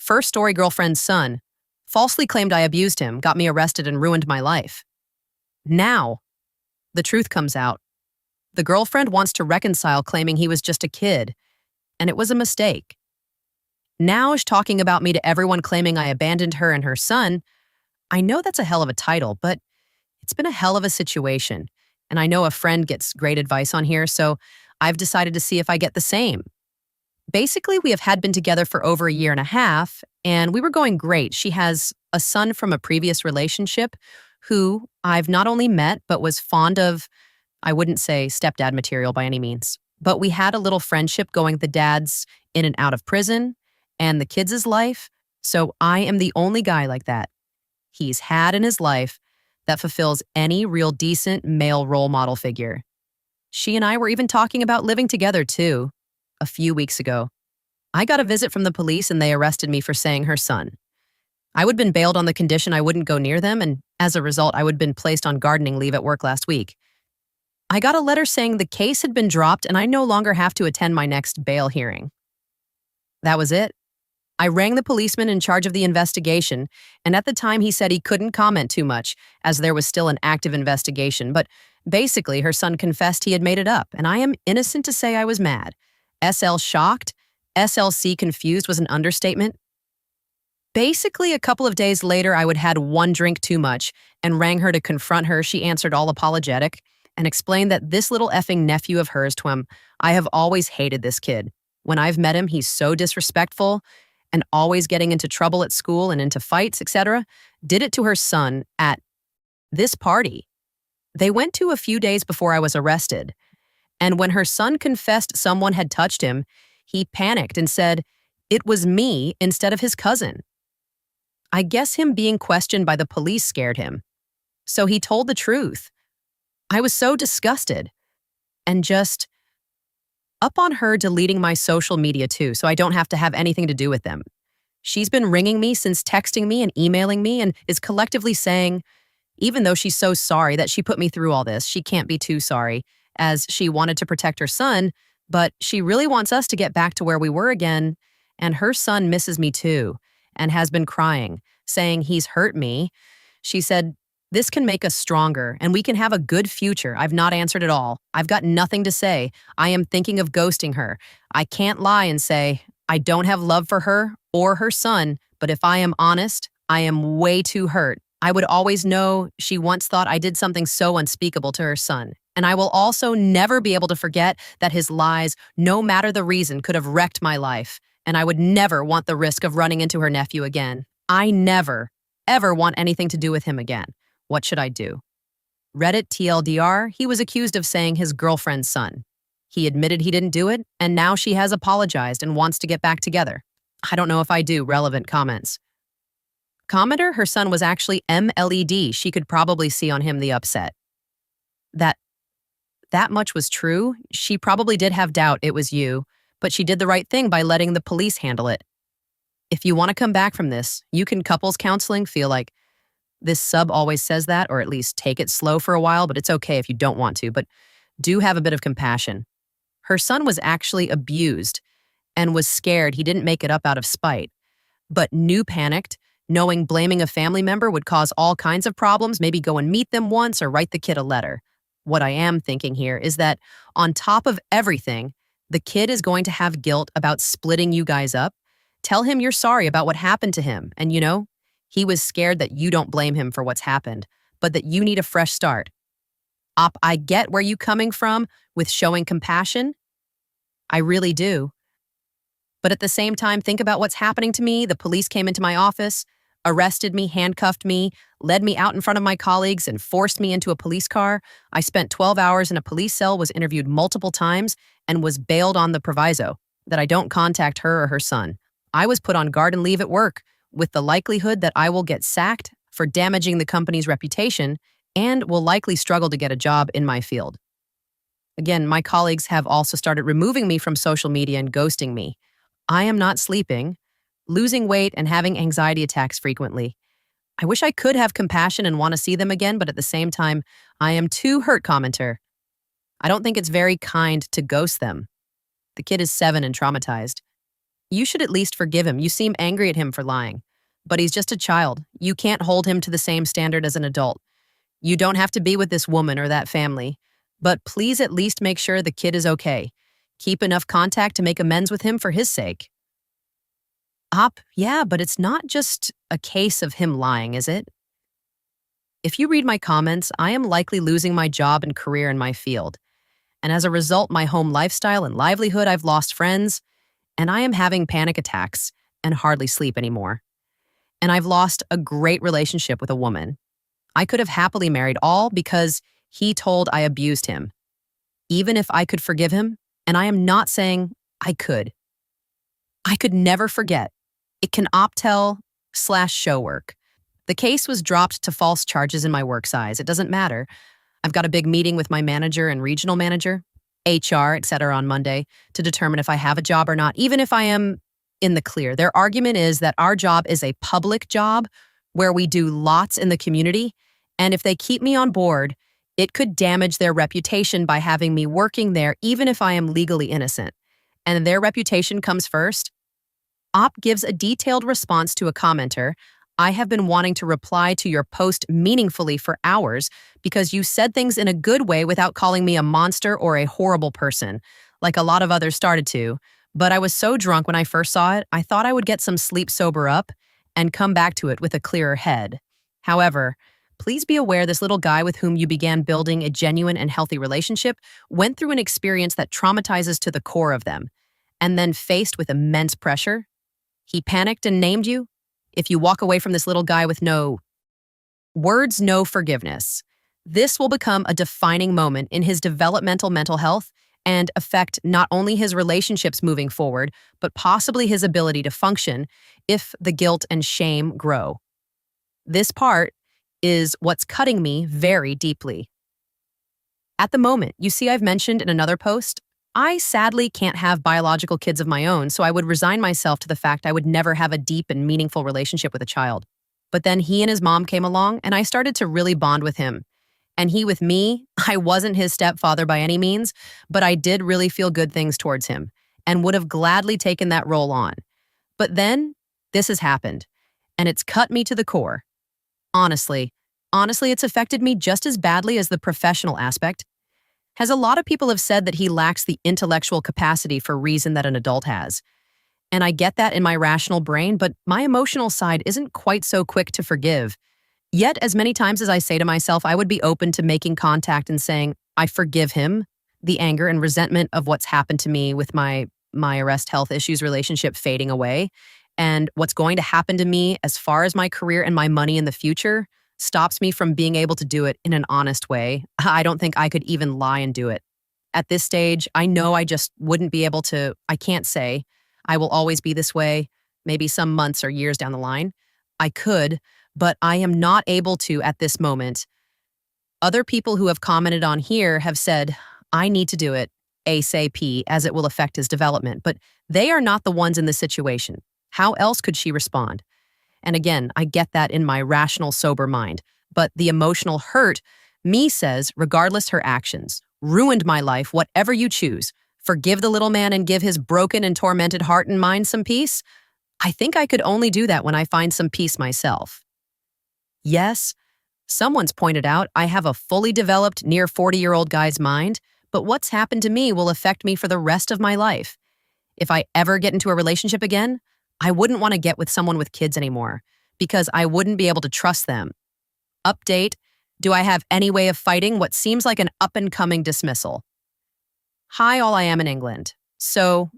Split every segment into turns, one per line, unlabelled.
First story girlfriend's son. Falsely claimed I abused him, got me arrested, and ruined my life. Now, the truth comes out. The girlfriend wants to reconcile, claiming he was just a kid, and it was a mistake. Now she's talking about me to everyone, claiming I abandoned her and her son. I know that's a hell of a title, but it's been a hell of a situation, and I know a friend gets great advice on here, so I've decided to see if I get the same. Basically, we had been together for over a year and a half, and we were going great. She has a son from a previous relationship who I've not only met, but was fond of. I wouldn't say stepdad material by any means, but we had a little friendship going. The dad's in and out of prison, and the kids' life, so I am the only guy like that he's had in his life that fulfills any real decent male role model figure. She and I were even talking about living together, too, a few weeks ago. I got a visit from the police, and they arrested me for saying her son. I would have been bailed on the condition I wouldn't go near them, and as a result, I would have been placed on gardening leave at work last week. I got a letter saying the case had been dropped and I no longer have to attend my next bail hearing. That was it. I rang the policeman in charge of the investigation, and at the time he said he couldn't comment too much as there was still an active investigation, but basically her son confessed he had made it up, and I am innocent to say I was mad. SL shocked, SLC confused was an understatement. Basically, a couple of days later, I would had one drink too much and rang her to confront her. She answered all apologetic and explained that this little effing nephew of hers, Twim, I have always hated this kid. When I've met him, he's so disrespectful and always getting into trouble at school and into fights, etc. Did it to her son at this party. They went to a few days before I was arrested. And when her son confessed someone had touched him, he panicked and said, it was me instead of his cousin. I guess him being questioned by the police scared him. So he told the truth. I was so disgusted. And just up on her deleting my social media too, so I don't have to have anything to do with them. She's been ringing me since, texting me and emailing me, and is collectively saying, even though she's so sorry that she put me through all this, she can't be too sorry, as she wanted to protect her son, but she really wants us to get back to where we were again, and her son misses me too, and has been crying, saying he's hurt me. She said, this can make us stronger, and we can have a good future. I've not answered at all. I've got nothing to say. I am thinking of ghosting her. I can't lie and say I don't have love for her or her son, but if I am honest, I am way too hurt. I would always know she once thought I did something so unspeakable to her son. And I will also never be able to forget that his lies, no matter the reason, could have wrecked my life. And I would never want the risk of running into her nephew again. I never, ever want anything to do with him again. What should I do? Reddit TLDR, he was accused of saying his girlfriend's son. He admitted he didn't do it, and now she has apologized and wants to get back together. I don't know if I do. Relevant comments. Commenter, her son was actually MLED. She could probably see on him the upset. That much was true. She probably did have doubt it was you, but she did the right thing by letting the police handle it. If you want to come back from this, you can couples counseling. Feel like this sub always says that, or at least take it slow for a while, but it's okay if you don't want to, but do have a bit of compassion. Her son was actually abused and was scared he didn't make it up out of spite, but panicked, knowing blaming a family member would cause all kinds of problems, maybe go and meet them once or write the kid a letter. What I am thinking here is that on top of everything, the kid is going to have guilt about splitting you guys up. Tell him you're sorry about what happened to him, and he was scared that you don't blame him for what's happened, but that you need a fresh start. I get where you coming from with showing compassion. I really do. But at the same time, think about what's happening to me. The police came into my office, arrested me, handcuffed me, led me out in front of my colleagues, and forced me into a police car. I spent 12 hours in a police cell, was interviewed multiple times, and was bailed on the proviso that I don't contact her or her son. I was put on garden leave at work, with the likelihood that I will get sacked for damaging the company's reputation and will likely struggle to get a job in my field. Again, my colleagues have also started removing me from social media and ghosting me. I am not sleeping, losing weight, and having anxiety attacks frequently. I wish I could have compassion and want to see them again, but at the same time, I am too hurt. Commenter. I don't think it's very kind to ghost them. The kid is 7 and traumatized. You should at least forgive him. You seem angry at him for lying. But he's just a child. You can't hold him to the same standard as an adult. You don't have to be with this woman or that family. But please at least make sure the kid is okay. Keep enough contact to make amends with him for his sake. Yeah, but it's not just a case of him lying, is it? If you read my comments, I am likely losing my job and career in my field. And as a result, my home lifestyle and livelihood, I've lost friends, and I am having panic attacks and hardly sleep anymore. And I've lost a great relationship with a woman. I could have happily married, all because he told I abused him. Even if I could forgive him, and I am not saying I could never forget. It can optel/show work. The case was dropped to false charges in my work size. It doesn't matter. I've got a big meeting with my manager and regional manager, HR, etc. on Monday to determine if I have a job or not, even if I am in the clear. Their argument is that our job is a public job where we do lots in the community, and if they keep me on board, it could damage their reputation by having me working there even if I am legally innocent. And their reputation comes first. Op gives a detailed response to a commenter. I have been wanting to reply to your post meaningfully for hours because you said things in a good way without calling me a monster or a horrible person, like a lot of others started to. But I was so drunk when I first saw it, I thought I would get some sleep, sober up, and come back to it with a clearer head. However, please be aware this little guy with whom you began building a genuine and healthy relationship went through an experience that traumatizes to the core of them. And then faced with immense pressure, he panicked and named you. If you walk away from this little guy with no words, no forgiveness, this will become a defining moment in his developmental mental health and affect not only his relationships moving forward, but possibly his ability to function if the guilt and shame grow. This part is what's cutting me very deeply. At the moment, you see I've mentioned in another post, I sadly can't have biological kids of my own, so I would resign myself to the fact I would never have a deep and meaningful relationship with a child. But then he and his mom came along, and I started to really bond with him. And he with me, I wasn't his stepfather by any means, but I did really feel good things towards him, and would have gladly taken that role on. But then, this has happened, and it's cut me to the core. Honestly, it's affected me just as badly as the professional aspect. As a lot of people have said that he lacks the intellectual capacity for reason that an adult has. And I get that in my rational brain, but my emotional side isn't quite so quick to forgive. Yet, as many times as I say to myself, I would be open to making contact and saying, I forgive him, the anger and resentment of what's happened to me with my arrest health issues relationship fading away, and what's going to happen to me as far as my career and my money in the future stops me from being able to do it in an honest way. I don't think I could even lie and do it. At this stage, I know I just wouldn't be able to. I can't say I will always be this way, maybe some months or years down the line. I could, but I am not able to at this moment. Other people who have commented on here have said, I need to do it ASAP as it will affect his development, but they are not the ones in this situation. How else could she respond? And again, I get that in my rational, sober mind, but the emotional hurt, me says, regardless her actions, ruined my life, whatever you choose. Forgive the little man and give his broken and tormented heart and mind some peace? I think I could only do that when I find some peace myself. Yes, someone's pointed out I have a fully developed, near 40-year-old guy's mind, but what's happened to me will affect me for the rest of my life. If I ever get into a relationship again, I wouldn't want to get with someone with kids anymore because I wouldn't be able to trust them. Update, do I have any way of fighting what seems like an up-and-coming dismissal? Hi, all, I am in England. So,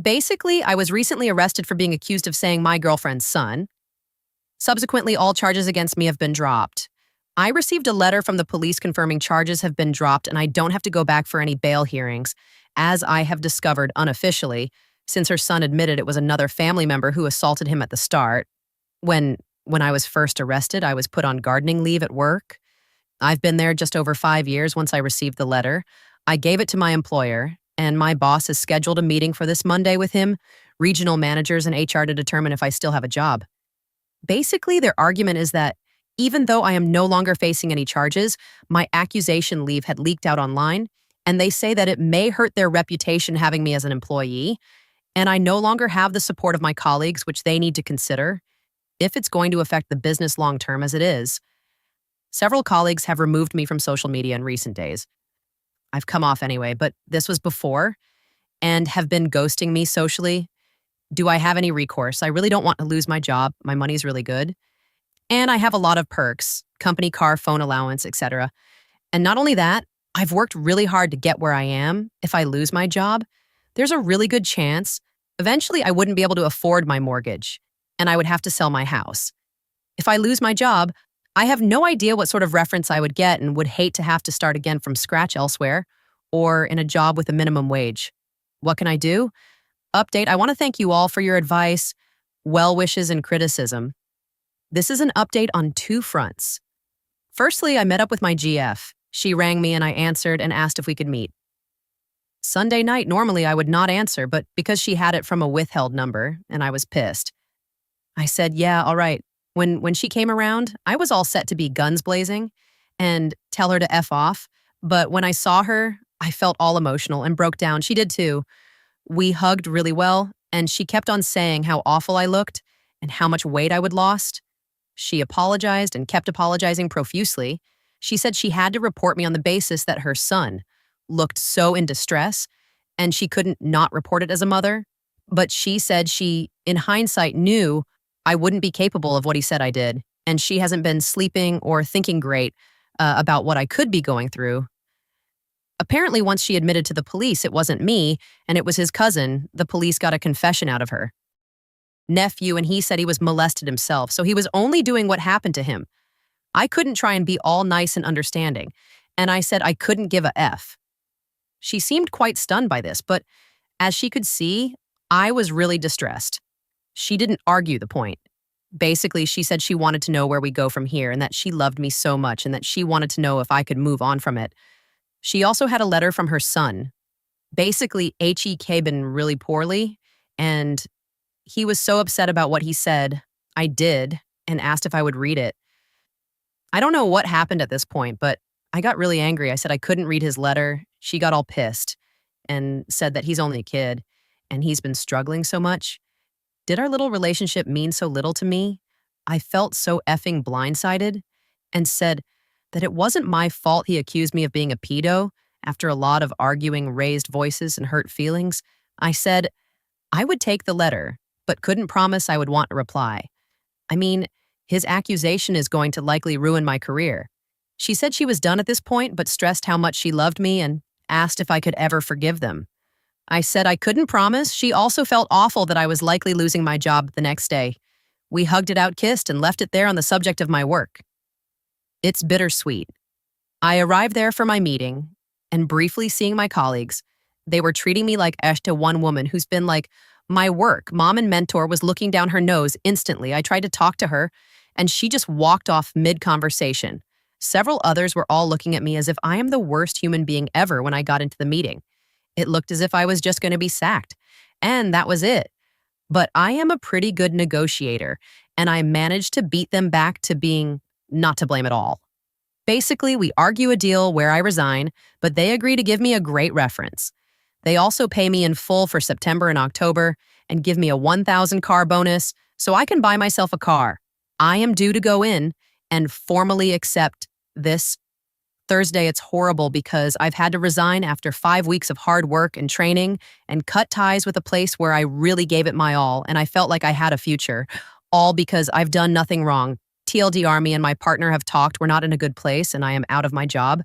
basically, I was recently arrested for being accused of saying my girlfriend's son. Subsequently, all charges against me have been dropped. I received a letter from the police confirming charges have been dropped and I don't have to go back for any bail hearings, as I have discovered unofficially, since her son admitted it was another family member who assaulted him at the start. When I was first arrested, I was put on gardening leave at work. I've been there just over 5 years once I received the letter. I gave it to my employer, and my boss has scheduled a meeting for this Monday with him, regional managers, and HR to determine if I still have a job. Basically, their argument is that even though I am no longer facing any charges, my accusation leave had leaked out online, and they say that it may hurt their reputation having me as an employee. And I no longer have the support of my colleagues, which they need to consider if it's going to affect the business long term as it is. Several colleagues have removed me from social media in recent days. I've come off anyway, but this was before and have been ghosting me socially. Do I have any recourse? I really don't want to lose my job. My money's really good. And I have a lot of perks, company car, phone allowance, etc. And not only that, I've worked really hard to get where I am. If I lose my job, there's a really good chance eventually I wouldn't be able to afford my mortgage and I would have to sell my house. If I lose my job, I have no idea what sort of reference I would get and would hate to have to start again from scratch elsewhere or in a job with a minimum wage. What can I do? Update, I want to thank you all for your advice, well wishes, and criticism. This is an update on two fronts. Firstly, I met up with my GF. She rang me and I answered and asked if we could meet. Sunday night, normally I would not answer, but because she had it from a withheld number and I was pissed, I said, yeah, all right. When she came around, I was all set to be guns blazing and tell her to F off. But when I saw her, I felt all emotional and broke down. She did too. We hugged really well, and she kept on saying how awful I looked and how much weight I would lost. She apologized and kept apologizing profusely. She said she had to report me on the basis that her son looked so in distress, and she couldn't not report it as a mother. But she said she, in hindsight, knew I wouldn't be capable of what he said I did, and she hasn't been sleeping or thinking great about what I could be going through. Apparently, once she admitted to the police it wasn't me, and it was his cousin, the police got a confession out of her. Nephew, and he said he was molested himself, so he was only doing what happened to him. I couldn't try and be all nice and understanding, and I said I couldn't give a F. She seemed quite stunned by this, but as she could see, I was really distressed. She didn't argue the point. Basically, she said she wanted to know where we go from here and that she loved me so much and that she wanted to know if I could move on from it. She also had a letter from her son. Basically, HEK been really poorly, and he was so upset about what he said, I did, and asked if I would read it. I don't know what happened at this point, but I got really angry. I said I couldn't read his letter. She got all pissed and said that he's only a kid and he's been struggling so much. Did our little relationship mean so little to me? I felt so effing blindsided and said that it wasn't my fault he accused me of being a pedo after a lot of arguing, raised voices, and hurt feelings. I said I would take the letter, but couldn't promise I would want a reply. I mean, his accusation is going to likely ruin my career. She said she was done at this point, but stressed how much she loved me and asked if I could ever forgive them. I said I couldn't promise. She also felt awful that I was likely losing my job the next day. We hugged it out, kissed, and left it there on the subject of my work. It's bittersweet. I arrived there for my meeting, and briefly seeing my colleagues, they were treating me like Esh to one woman who's been like, my work, mom and mentor, was looking down her nose instantly. I tried to talk to her, and she just walked off mid-conversation. Several others were all looking at me as if I am the worst human being ever when I got into the meeting. It looked as if I was just going to be sacked, and that was it. But I am a pretty good negotiator, and I managed to beat them back to being not to blame at all. Basically, we argue a deal where I resign, but they agree to give me a great reference. They also pay me in full for September and October and give me a 1,000 car bonus so I can buy myself a car. I am due to go in and formally accept this Thursday. It's horrible because I've had to resign after 5 weeks of hard work and training and cut ties with a place where I really gave it my all and I felt like I had a future, all because I've done nothing wrong. TLDR, me and my partner have talked. We're not in a good place and I am out of my job,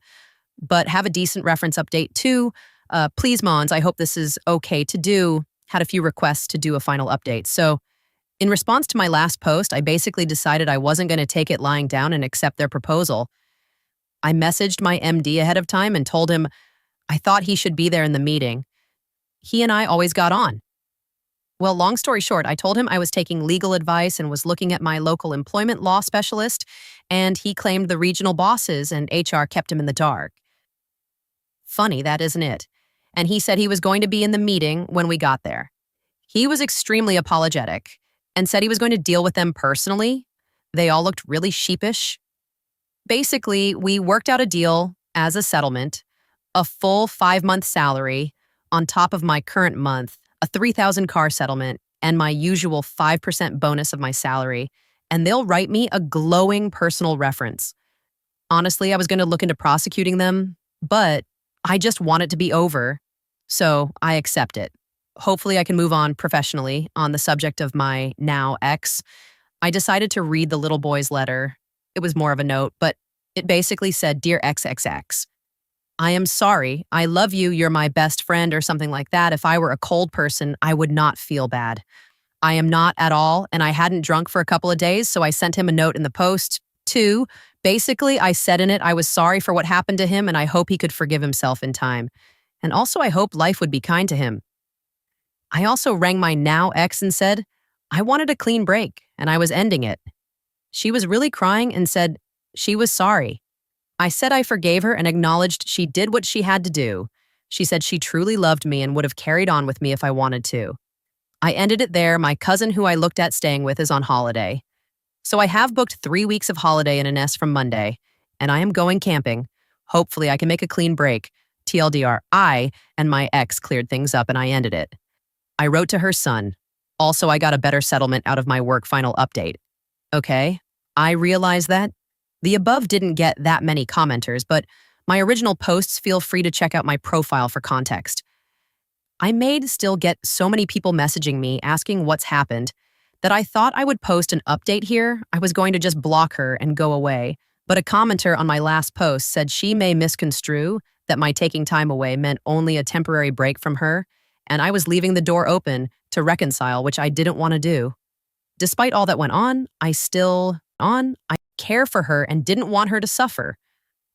but have a decent reference update too. Please, Mons, I hope this is okay to do. Had a few requests to do a final update. So in response to my last post, I basically decided I wasn't going to take it lying down and accept their proposal. I messaged my MD ahead of time and told him I thought he should be there in the meeting. He and I always got on. Well, long story short, I told him I was taking legal advice and was looking at my local employment law specialist, and he claimed the regional bosses and HR kept him in the dark. Funny, that isn't it? And he said he was going to be in the meeting when we got there. He was extremely apologetic and said he was going to deal with them personally. They all looked really sheepish. Basically, we worked out a deal as a settlement, a full 5-month salary on top of my current month, a 3,000 car settlement, and my usual 5% bonus of my salary, and they'll write me a glowing personal reference. Honestly, I was going to look into prosecuting them, but I just want it to be over, so I accept it. Hopefully, I can move on professionally on the subject of my now ex. I decided to read the little boy's letter. It was more of a note, but it basically said, "Dear XXX, I am sorry. I love you. You're my best friend," or something like that. If I were a cold person, I would not feel bad. I am not at all, and I hadn't drunk for a couple of days, so I sent him a note in the post. 2, basically, I said in it I was sorry for what happened to him and I hope he could forgive himself in time. And also, I hope life would be kind to him. I also rang my now ex and said I wanted a clean break and I was ending it. She was really crying and said she was sorry. I said I forgave her and acknowledged she did what she had to do. She said she truly loved me and would have carried on with me if I wanted to. I ended it there. My cousin who I looked at staying with is on holiday. So I have booked 3 weeks of holiday in Ines from Monday, and I am going camping. Hopefully I can make a clean break. TLDR, I and my ex cleared things up and I ended it. I wrote to her son. Also, I got a better settlement out of my work final update. Okay, I realize that. The above didn't get that many commenters, but my original posts, feel free to check out my profile for context. I may still get so many people messaging me asking what's happened that I thought I would post an update here. I was going to just block her and go away, but a commenter on my last post said she may misconstrue that my taking time away meant only a temporary break from her, and I was leaving the door open to reconcile, which I didn't want to do. Despite all that went on, I care for her and didn't want her to suffer.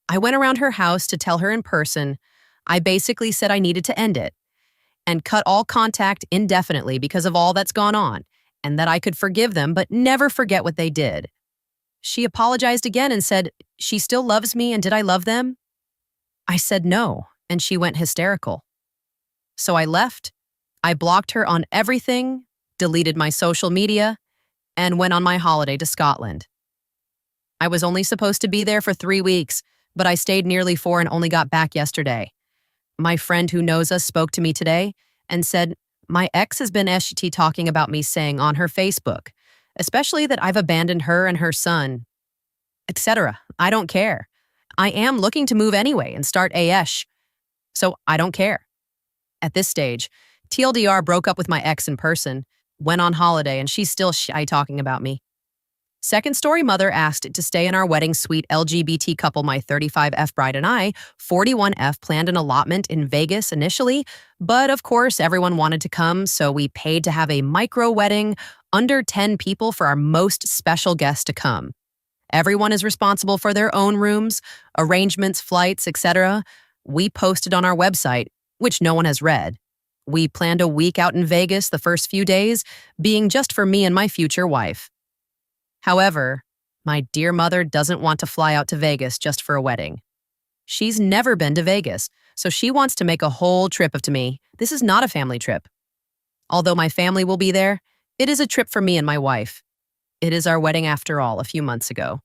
I went around her house to tell her in person. I basically said I needed to end it and cut all contact indefinitely because of all that's gone on, and that I could forgive them but never forget what they did. She apologized again and said she still loves me and did I love them? I said no, and she went hysterical. So I left. I blocked her on everything, deleted my social media, and went on my holiday to Scotland. I was only supposed to be there for 3 weeks, but I stayed nearly 4 and only got back yesterday. My friend who knows us spoke to me today and said, my ex has been talking about me saying on her Facebook, especially that I've abandoned her and her son, etc. I don't care. I am looking to move anyway and start AS, so I don't care. At this stage, TLDR broke up with my ex in person, went on holiday, and she's still shy talking about me. Second story mother asked to stay in our wedding suite. LGBT couple, my 35F bride and I, 41F, planned an allotment in Vegas initially, but of course everyone wanted to come, so we paid to have a micro wedding, under 10 people for our most special guests to come. Everyone is responsible for their own rooms, arrangements, flights, etc. We posted on our website, which no one has read. We planned a week out in Vegas, the first few days being just for me and my future wife. However, my dear mother doesn't want to fly out to Vegas just for a wedding. She's never been to Vegas, so she wants to make a whole trip to me. This is not a family trip. Although my family will be there, it is a trip for me and my wife. It is our wedding after all, a few months ago.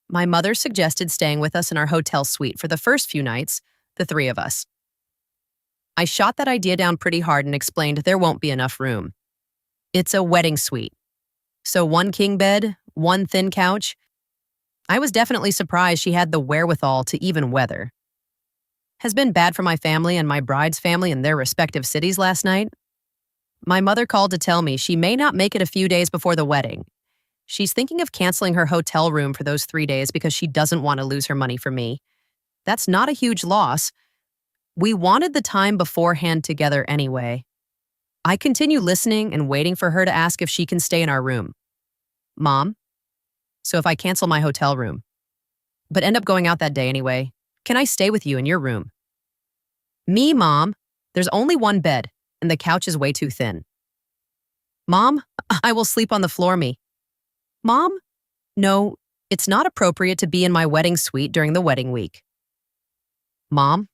My mother suggested staying with us in our hotel suite for the first few nights, the 3 of us. I shot that idea down pretty hard and explained there won't be enough room. It's a wedding suite. So 1 king bed, 1 thin couch. I was definitely surprised she had the wherewithal to even weather. Has been bad for my family and my bride's family in their respective cities last night. My mother called to tell me she may not make it a few days before the wedding. She's thinking of canceling her hotel room for those 3 days because she doesn't want to lose her money for me. That's not a huge loss. We wanted the time beforehand together anyway. I continue listening and waiting for her to ask if she can stay in our room. Mom, so if I cancel my hotel room, but end up going out that day anyway, can I stay with you in your room? Me, Mom, there's only 1 bed, and the couch is way too thin. Mom, I will sleep on the floor, me. Mom, no, it's not appropriate to be in my wedding suite during the wedding week. Mom,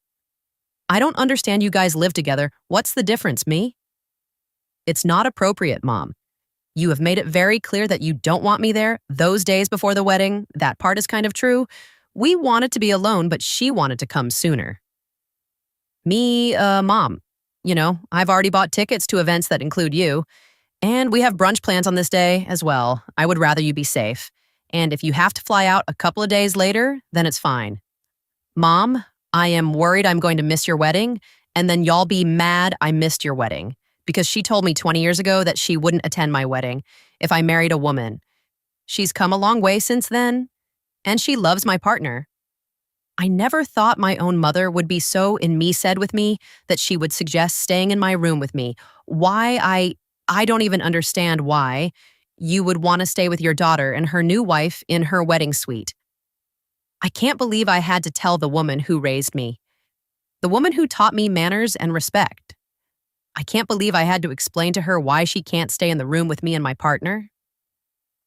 I don't understand, you guys live together. What's the difference, me? It's not appropriate, Mom. You have made it very clear that you don't want me there those days before the wedding. That part is kind of true. We wanted to be alone, but she wanted to come sooner. Me, Mom, I've already bought tickets to events that include you, and we have brunch plans on this day as well. I would rather you be safe. And if you have to fly out a couple of days later, then it's fine. Mom, I am worried I'm going to miss your wedding, and then y'all be mad I missed your wedding because she told me 20 years ago that she wouldn't attend my wedding if I married a woman. She's come a long way since then, and she loves my partner. I never thought my own mother would be so in me said with me that she would suggest staying in my room with me. I don't even understand why you would want to stay with your daughter and her new wife in her wedding suite. I can't believe I had to tell the woman who raised me, the woman who taught me manners and respect. I can't believe I had to explain to her why she can't stay in the room with me and my partner.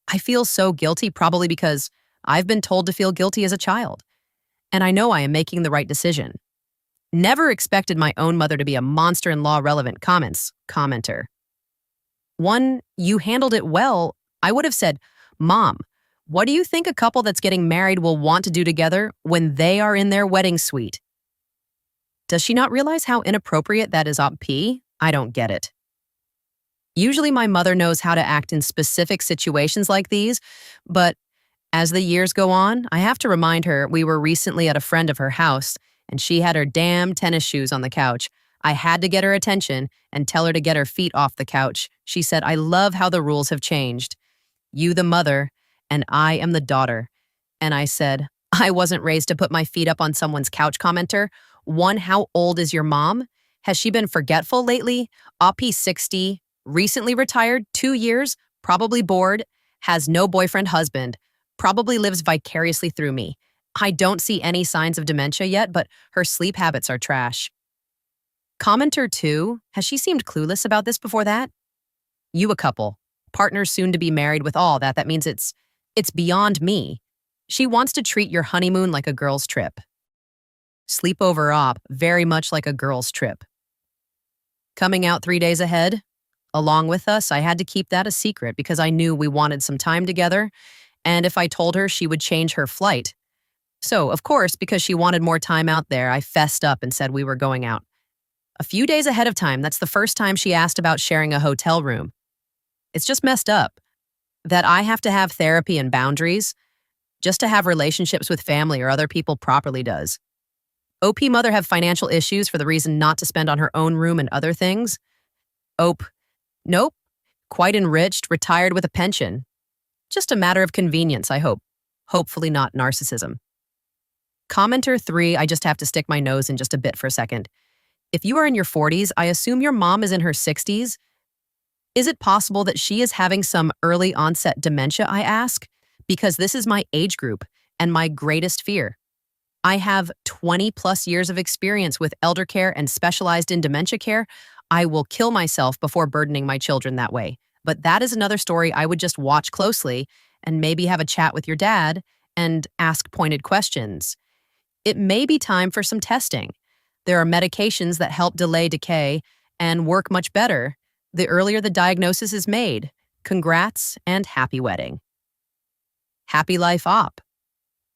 I feel so guilty, probably because I've been told to feel guilty as a child, and I know I am making the right decision. Never expected my own mother to be a monster-in-law relevant commenter. One, you handled it well. I would have said, Mom, what do you think a couple that's getting married will want to do together when they are in their wedding suite? Does she not realize how inappropriate that is, Op P? I don't get it. Usually my mother knows how to act in specific situations like these, but as the years go on, I have to remind her we were recently at a friend of her house, and she had her damn tennis shoes on the couch. I had to get her attention and tell her to get her feet off the couch. She said, I love how the rules have changed. You the mother, and I am the daughter. And I said, I wasn't raised to put my feet up on someone's couch, commenter. One, how old is your mom? Has she been forgetful lately? Oppie 60, recently retired, 2 years, probably bored, has no boyfriend, husband, probably lives vicariously through me. I don't see any signs of dementia yet, but her sleep habits are trash. Commenter 2, has she seemed clueless about this before that? You a couple, partners soon to be married with all that. That means it's beyond me. She wants to treat your honeymoon like a girl's trip. Sleepover op, very much like a girl's trip. Coming out 3 days ahead, along with us, I had to keep that a secret because I knew we wanted some time together, and if I told her, she would change her flight. So, of course, because she wanted more time out there, I fessed up and said we were going out. A few days ahead of time, that's the first time she asked about sharing a hotel room. It's just messed up that I have to have therapy and boundaries just to have relationships with family or other people properly does. OP mother have financial issues for the reason not to spend on her own room and other things. Nope. Quite enriched, retired with a pension. Just a matter of convenience, I hope. Hopefully not narcissism. Commenter 3, I just have to stick my nose in just a bit for a second. If you are in your 40s, I assume your mom is in her 60s. Is it possible that she is having some early onset dementia, I ask? Because this is my age group and my greatest fear. I have 20 plus years of experience with elder care and specialized in dementia care. I will kill myself before burdening my children that way. But that is another story I would just watch closely and maybe have a chat with your dad and ask pointed questions. It may be time for some testing. There are medications that help delay decay and work much better the earlier the diagnosis is made. Congrats and happy wedding. Happy life op.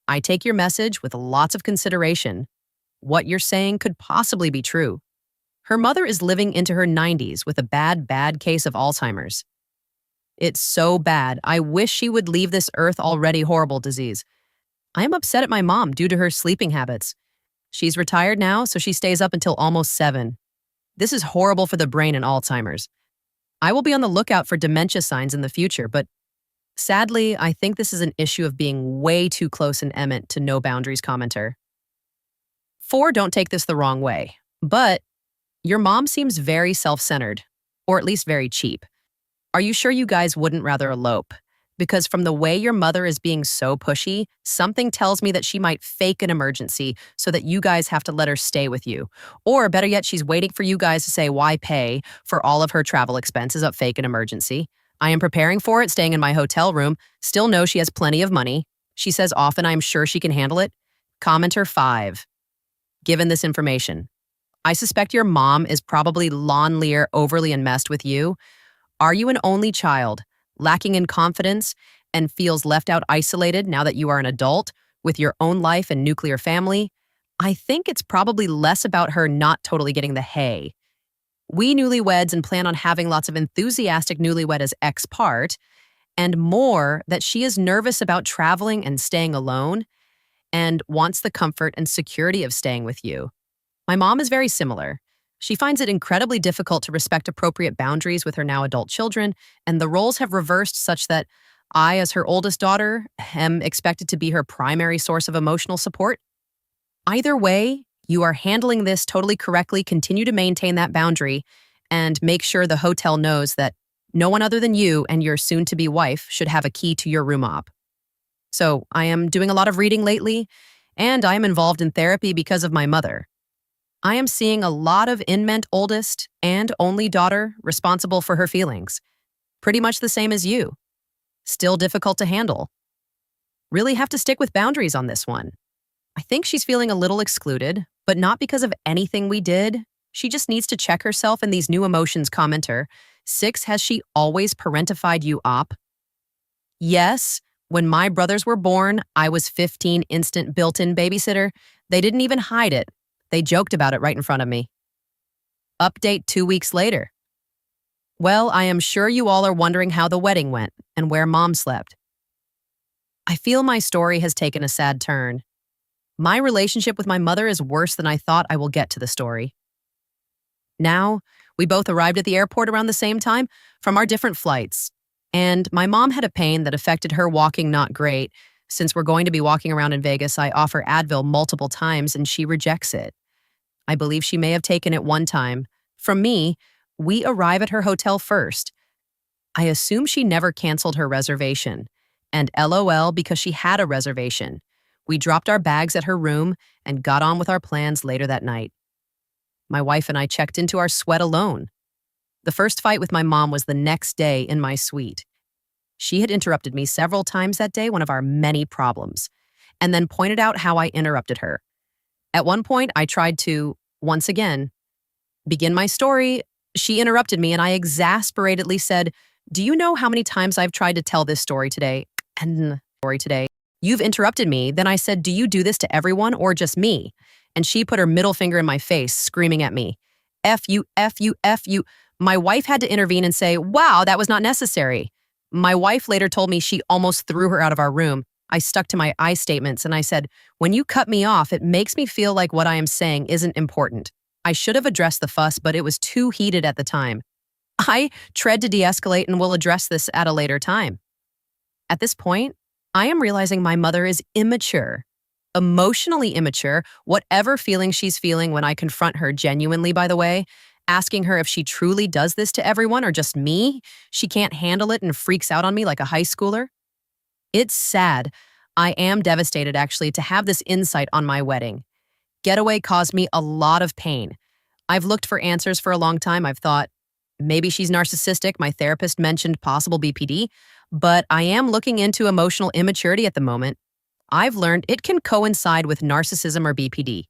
I take your message with lots of consideration. What you're saying could possibly be true. Her mother is living into her 90s with a bad case of Alzheimer's. It's so bad. I wish she would leave this earth already horrible disease. I am upset at my mom due to her sleeping habits. She's retired now, so she stays up until almost 7. This is horrible for the brain and Alzheimer's. I will be on the lookout for dementia signs in the future, but sadly, I think this is an issue of being way too close and eminent to no boundaries commenter. 4, don't take this the wrong way, but your mom seems very self-centered, or at least very cheap. Are you sure you guys wouldn't rather elope? Because from the way your mother is being so pushy, something tells me that she might fake an emergency so that you guys have to let her stay with you. Or better yet, she's waiting for you guys to say why pay for all of her travel expenses of fake an emergency. I am preparing for it, staying in my hotel room, still know she has plenty of money. She says often I'm sure she can handle it. Commenter 5. Given this information, I suspect your mom is probably lonelier, overly enmeshed with you. Are you an only child, lacking in confidence, and feels left out isolated now that you are an adult with your own life and nuclear family? I think it's probably less about her not totally getting the hay. We newlyweds and plan on having lots of enthusiastic newlywed as ex part, and more that she is nervous about traveling and staying alone and wants the comfort and security of staying with you. My mom is very similar. She finds it incredibly difficult to respect appropriate boundaries with her now adult children, and the roles have reversed such that I, as her oldest daughter, am expected to be her primary source of emotional support. Either way, you are handling this totally correctly. Continue to maintain that boundary and make sure the hotel knows that no one other than you and your soon-to-be wife should have a key to your room op. So I am doing a lot of reading lately, and I am involved in therapy because of my mother. I am seeing a lot of in-ment oldest and only daughter responsible for her feelings. Pretty much the same as you. Still difficult to handle. Really have to stick with boundaries on this one. I think she's feeling a little excluded, but not because of anything we did. She just needs to check herself in these new emotions. Commenter 6. Has she always parentified you op? Yes. When my brothers were born, I was 15 instant built-in babysitter. They didn't even hide it. They joked about it right in front of me. Update 2 weeks later. Well, I am sure you all are wondering how the wedding went and where mom slept. I feel my story has taken a sad turn. My relationship with my mother is worse than I thought. I will get to the story. Now, we both arrived at the airport around the same time from our different flights, and my mom had a pain that affected her walking not great. Since we're going to be walking around in Vegas, I offer Advil multiple times and she rejects it. I believe she may have taken it one time. From me, we arrive at her hotel first. I assume she never canceled her reservation, and LOL because she had a reservation. We dropped our bags at her room and got on with our plans later that night. My wife and I checked into our sweat alone. The first fight with my mom was the next day in my suite. She had interrupted me several times that day, one of our many problems, and then pointed out how I interrupted her. At one point, I tried to, once again, begin my story. She interrupted me and I exasperatedly said, "Do you know how many times I've tried to tell this story today? You've interrupted me." Then I said, "Do you do this to everyone or just me?" And she put her middle finger in my face, screaming at me, F you, F you, F you. My wife had to intervene and say, "Wow, that was not necessary." My wife later told me she almost threw her out of our room. I stuck to my I statements and I said, "When you cut me off, it makes me feel like what I am saying isn't important." I should have addressed the fuss, but it was too heated at the time. I tried to de-escalate and will address this at a later time. At this point, I am realizing my mother is immature, emotionally immature, whatever feelings she's feeling when I confront her genuinely, by the way, asking her if she truly does this to everyone or just me. She can't handle it and freaks out on me like a high schooler. It's sad. I am devastated, actually, to have this insight on my wedding. Getaway caused me a lot of pain. I've looked for answers for a long time. I've thought, maybe she's narcissistic. My therapist mentioned possible BPD, but I am looking into emotional immaturity at the moment. I've learned it can coincide with narcissism or BPD,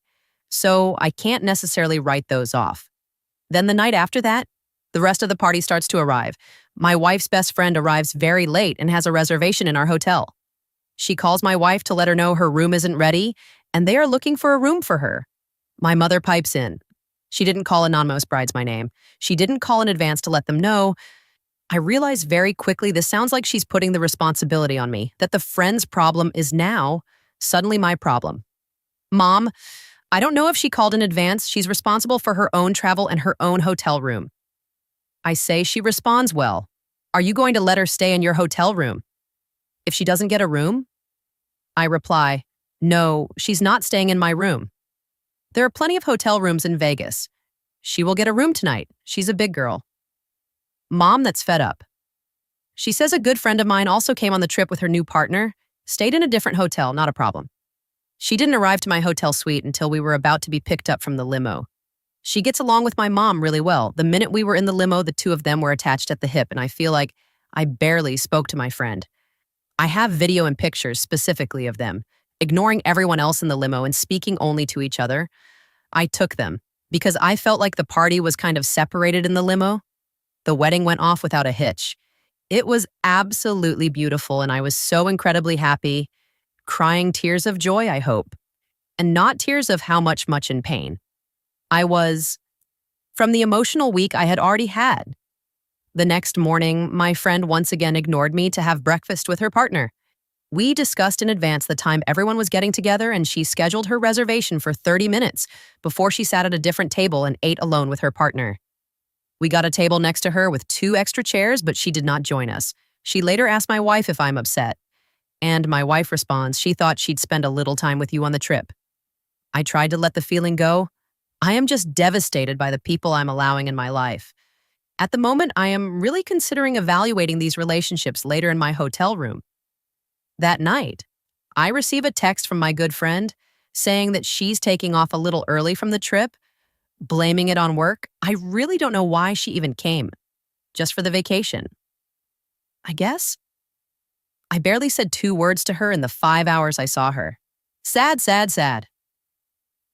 so I can't necessarily write those off. Then the night after that, the rest of the party starts to arrive. My wife's best friend arrives very late and has a reservation in our hotel. She calls my wife to let her know her room isn't ready, and they are looking for a room for her. My mother pipes in. She didn't call Anonymous Brides my name. She didn't call in advance to let them know. I realize very quickly this sounds like she's putting the responsibility on me, that the friend's problem is now suddenly my problem. Mom, I don't know if she called in advance. She's responsible for her own travel and her own hotel room. I say she responds well. Are you going to let her stay in your hotel room? If she doesn't get a room? I reply, no, she's not staying in my room. There are plenty of hotel rooms in Vegas. She will get a room tonight. She's a big girl. Mom that's fed up. She says a good friend of mine also came on the trip with her new partner, stayed in a different hotel, not a problem. She didn't arrive to my hotel suite until we were about to be picked up from the limo. She gets along with my mom really well. The minute we were in the limo, the two of them were attached at the hip, and I feel like I barely spoke to my friend. I have video and pictures specifically of them, ignoring everyone else in the limo and speaking only to each other. I took them because I felt like the party was kind of separated in the limo. The wedding went off without a hitch. It was absolutely beautiful, and I was so incredibly happy, crying tears of joy, I hope, and not tears of how much in pain. I was from the emotional week I had already had. The next morning, my friend once again ignored me to have breakfast with her partner. We discussed in advance the time everyone was getting together, and she scheduled her reservation for 30 minutes before she sat at a different table and ate alone with her partner. We got a table next to her with 2 extra chairs, but she did not join us. She later asked my wife if I'm upset, and my wife responds she thought she'd spend a little time with you on the trip. I tried to let the feeling go. I am just devastated by the people I'm allowing in my life. At the moment, I am really considering evaluating these relationships later in my hotel room. That night, I receive a text from my good friend saying that she's taking off a little early from the trip, blaming it on work. I really don't know why she even came, just for the vacation. I guess. I barely said 2 words to her in the 5 hours I saw her. Sad, sad, sad.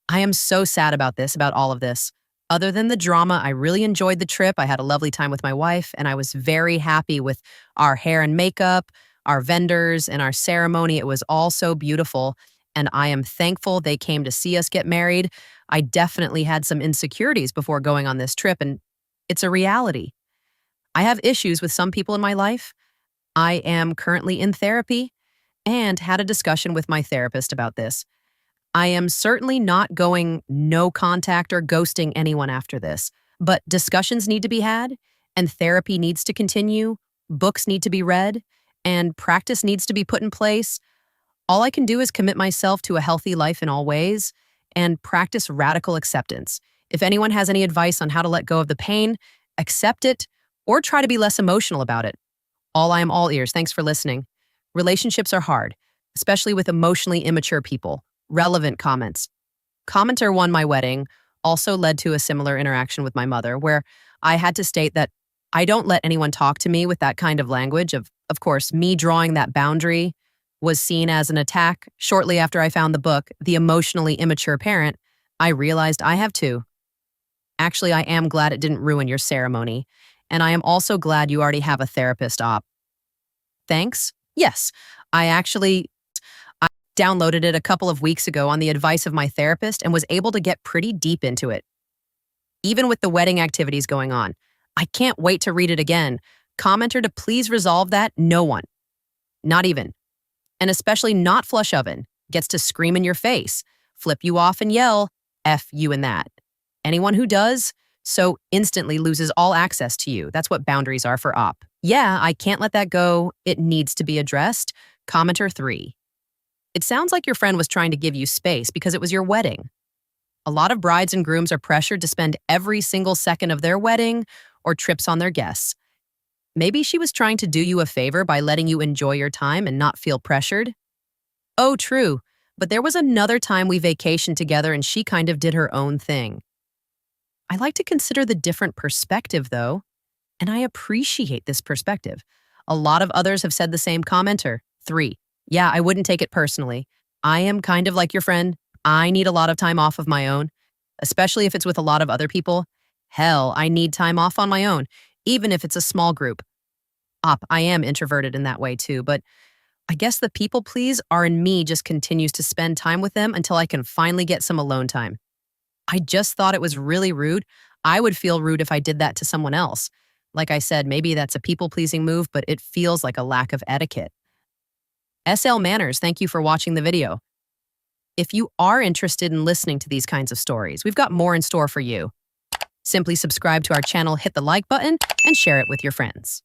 I am so sad about this, about all of this. Other than the drama, I really enjoyed the trip. I had a lovely time with my wife, and I was very happy with our hair and makeup, our vendors, and our ceremony. It was all so beautiful, and I am thankful they came to see us get married. I definitely had some insecurities before going on this trip, and it's a reality. I have issues with some people in my life. I am currently in therapy and had a discussion with my therapist about this. I am certainly not going no contact or ghosting anyone after this, but discussions need to be had, and therapy needs to continue, books need to be read, and practice needs to be put in place. All I can do is commit myself to a healthy life in all ways and practice radical acceptance. If anyone has any advice on how to let go of the pain, accept it, or try to be less emotional about it. I am all ears. Thanks for listening. Relationships are hard, especially with emotionally immature people. Relevant comments. Commenter 1, my wedding, also led to a similar interaction with my mother, where I had to state that I don't let anyone talk to me with that kind of language. Of course, me drawing that boundary was seen as an attack. Shortly after I found the book, The Emotionally Immature Parent, I realized I have too. Actually, I am glad it didn't ruin your ceremony, and I am also glad you already have a therapist op. Thanks? Yes, I downloaded it a couple of weeks ago on the advice of my therapist and was able to get pretty deep into it. Even with the wedding activities going on, I can't wait to read it again. Commenter to please resolve that no one, not even, and especially not Flush Oven, gets to scream in your face, flip you off and yell, F you and that. Anyone who does so instantly loses all access to you. That's what boundaries are for op. Yeah, I can't let that go. It needs to be addressed. Commenter 3. It sounds like your friend was trying to give you space because it was your wedding. A lot of brides and grooms are pressured to spend every single second of their wedding or trips on their guests. Maybe she was trying to do you a favor by letting you enjoy your time and not feel pressured. Oh, true, but there was another time we vacationed together and she kind of did her own thing. I like to consider the different perspective, though, and I appreciate this perspective. A lot of others have said the same. Commenter 3. Yeah, I wouldn't take it personally. I am kind of like your friend. I need a lot of time off of my own, especially if it's with a lot of other people. Hell, I need time off on my own, even if it's a small group. I am introverted in that way too, but I guess the people please are in me just continues to spend time with them until I can finally get some alone time. I just thought it was really rude. I would feel rude if I did that to someone else. Like I said, maybe that's a people-pleasing move, but it feels like a lack of etiquette. SL Manners, thank you for watching the video. If you are interested in listening to these kinds of stories, we've got more in store for you. Simply subscribe to our channel, hit the like button, and share it with your friends.